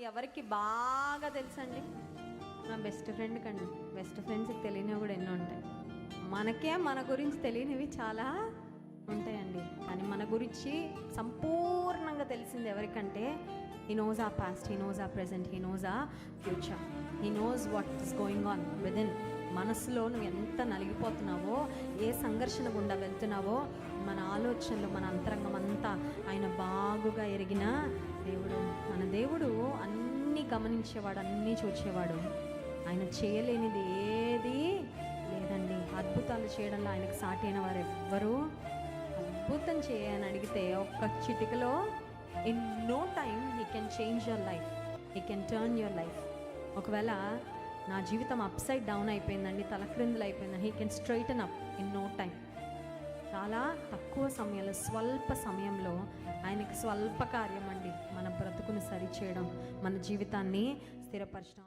ఎవరికి బాగా తెలుసండి? నా బెస్ట్ ఫ్రెండ్ కండి. బెస్ట్ ఫ్రెండ్స్కి తెలియనివి కూడా ఎన్నో ఉంటాయి. మనకే మన గురించి తెలియనివి చాలా ఉంటాయండి. కానీ మన గురించి సంపూర్ణంగా తెలిసింది ఎవరికంటే, హీ నోస్ ఆ పాస్ట్, హీ నోస్ ఆ ప్రెజెంట్, హీ నోస్ ఆ future, he knows what is going on within. మనసులో నువ్వు ఎంత నలిగిపోతున్నావో, ఏ సంఘర్షణ గుండా వెళ్తున్నావో, మన ఆలోచనలు, మన అంతరంగం అంతా ఆయన బాగుగా ఎరిగిన దేవుడు. మన దేవుడు అన్నీ గమనించేవాడు, అన్నీ చూచేవాడు. ఆయన చేయలేనిది ఏది లేదండి. అద్భుతాలు చేయడంలో ఆయనకు సాటి అయిన వారు ఎవ్వరూ. అద్భుతం చేయని అడిగితే ఒక్క చిటికలో in no time he can change your life, he can turn your life. ఒకవేళ నా జీవితం అప్సైడ్ డౌన్ అయిపోయిందండి, తలక్రిందులు అయిపోయింది, he can straighten up in no time. చాలా తక్కువ సమయంలో, స్వల్ప సమయంలో ఆయనకి స్వల్ప కార్యం అండి మన బ్రతుకుని సరిచేయడం, మన జీవితాన్ని స్థిరపరచడం.